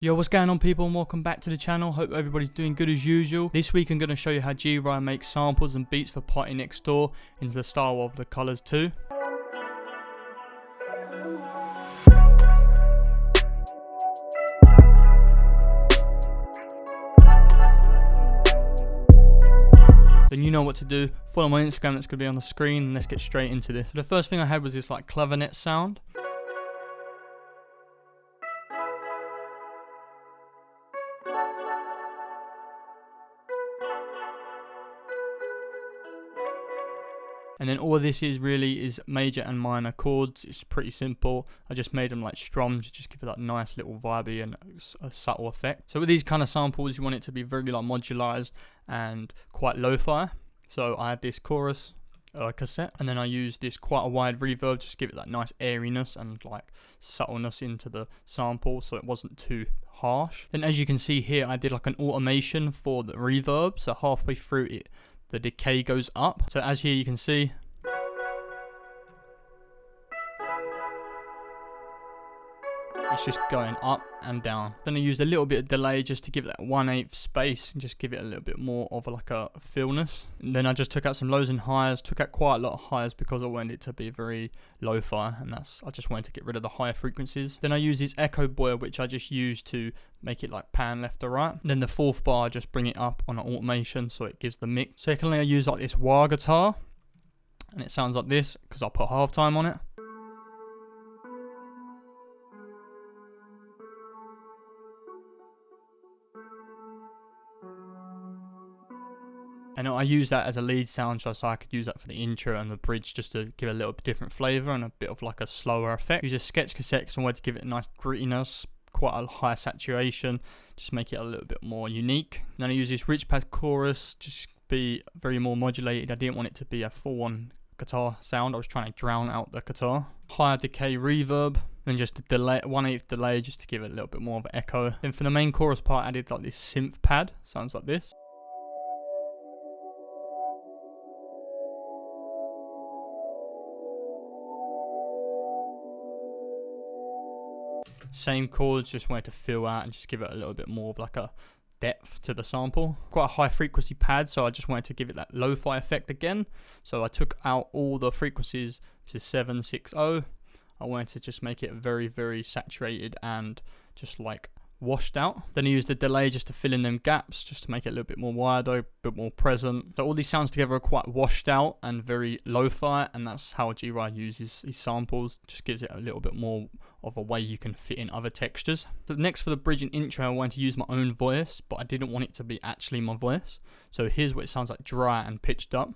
Yo, what's going on, people, and welcome back to the channel. Hope everybody's doing good as usual. This week I'm going to show you how G-Ryan makes samples and beats for Partynextdoor into the style of the colours too. Then you know what to do. Follow my Instagram, that's going to be on the screen, and let's get straight into this. So the first thing I had was this like clavinet sound. And then all of this is really is major and minor chords. It's pretty simple. I just made them like strums to just give it that nice little vibey and a subtle effect. So with these kind of samples, you want it to be very like modularized and quite lo-fi. So I had this chorus cassette, and then I used this quite a wide reverb just to give it that nice airiness and like subtleness into the sample, so it wasn't too harsh. Then as you can see here, I did like an automation for the reverb. So halfway through it, the decay goes up. So as here you can see, it's just going up and down. Then I used a little bit of delay just to give it that 1/8 space and just give it a little bit more of like a feelness. And then I just took out some lows and highs, took out quite a lot of highs because I wanted it to be very lo-fi, and I just wanted to get rid of the higher frequencies. Then I used this echo boil, which I just used to make it like pan left to right. And then the fourth bar, I just bring it up on an automation so it gives the mix. Secondly, I use like this wah guitar, and it sounds like this because I put halftime on it. And I use that as a lead sound, so I could use that for the intro and the bridge just to give a little bit different flavour and a bit of like a slower effect. Use a sketch cassette because I wanted to give it a nice grittiness, quite a high saturation, just make it a little bit more unique. And then I use this rich pad chorus, just be very more modulated. I didn't want it to be a full-on guitar sound. I was trying to drown out the guitar. Higher decay reverb, then just a delay, 1/8 delay just to give it a little bit more of an echo. Then for the main chorus part, I did like this synth pad, sounds like this. Same chords, just wanted to fill out and just give it a little bit more of like a depth to the sample. Quite a high frequency pad, so I just wanted to give it that lo-fi effect again. So I took out all the frequencies to 760. I wanted to just make it very, very saturated and just like washed out. Then I used the delay just to fill in them gaps, just to make it a little bit more wider, a bit more present. So all these sounds together are quite washed out and very lo-fi, and that's how G-Ryan uses these samples. Just gives it a little bit more of a way you can fit in other textures. So next, for the bridge and intro, I wanted to use my own voice, but I didn't want it to be actually my voice. So here's what it sounds like dry and pitched up.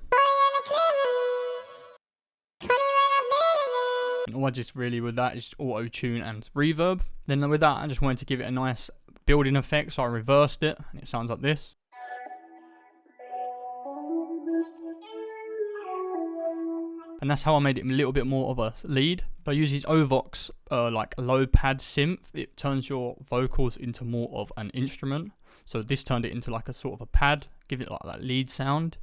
And all I just really with that is auto-tune and reverb. Then with that, I just wanted to give it a nice building effect, so I reversed it, and it sounds like this. And that's how I made it a little bit more of a lead. So I use these Ovox like low pad synth. It turns your vocals into more of an instrument. So this turned it into like a sort of a pad, give it like that lead sound,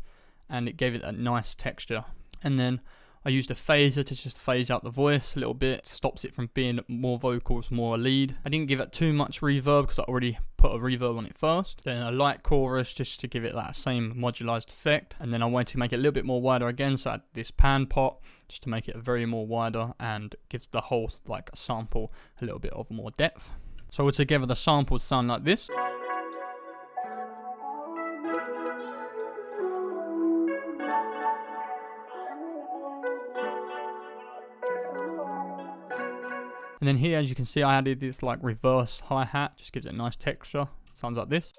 and it gave it that nice texture. And then I used a phaser to just phase out the voice a little bit, stops it from being more vocals, more a lead. I didn't give it too much reverb because I already put a reverb on it first. Then a light chorus just to give it that same modularized effect. And then I wanted to make it a little bit more wider again, so I had this pan pot just to make it very more wider and gives the whole like sample a little bit of more depth. So altogether the samples sound like this. And then here, as you can see, I added this like reverse hi-hat, just gives it a nice texture. Sounds like this.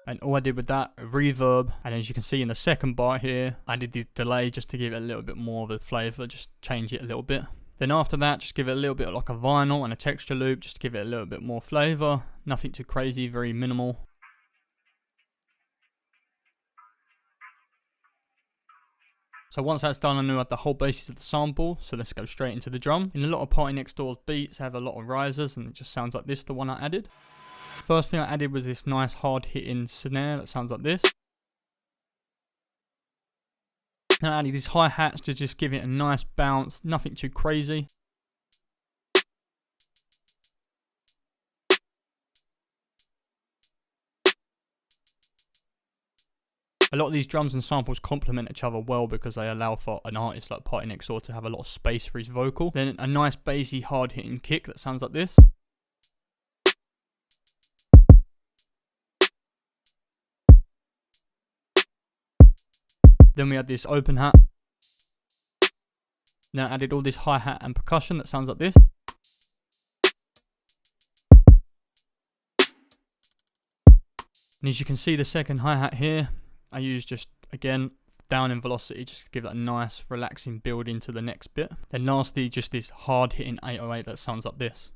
And all I did with that, reverb, and as you can see in the second bar here, I did the delay just to give it a little bit more of a flavour, just change it a little bit. Then after that, just give it a little bit like a vinyl and a texture loop, just to give it a little bit more flavour. Nothing too crazy, very minimal. So once that's done, I knew I had the whole basis of the sample, so let's go straight into the drum. In a lot of Partynextdoor's beats, I have a lot of risers, and it just sounds like this, the one I added. First thing I added was this nice hard hitting snare that sounds like this. Then I added these hi-hats to just give it a nice bounce, nothing too crazy. A lot of these drums and samples complement each other well because they allow for an artist like Partynextdoor to have a lot of space for his vocal. Then a nice bassy hard hitting kick that sounds like this. Then we had this open hat. Then I added all this hi-hat and percussion that sounds like this. And as you can see, the second hi-hat here, I use just, again, down in velocity, just to give that a nice relaxing build into the next bit. Then lastly, just this hard hitting 808 that sounds like this.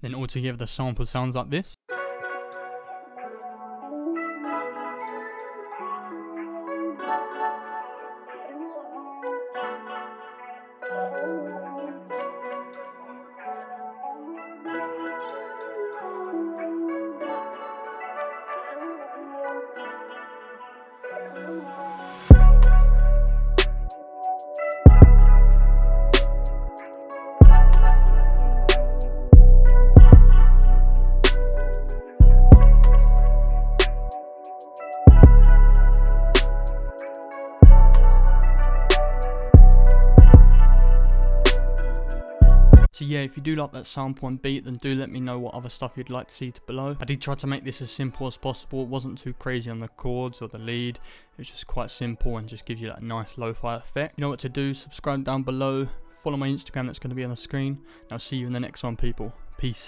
Then altogether the sample sounds like this. So yeah, if you do like that sample and beat, then do let me know what other stuff you'd like to see below. I did try to make this as simple as possible. It wasn't too crazy on the chords or the lead. It was just quite simple and just gives you that nice lo-fi effect. You know what to do, subscribe down below, follow my Instagram that's going to be on the screen. I'll see you in the next one, people. Peace.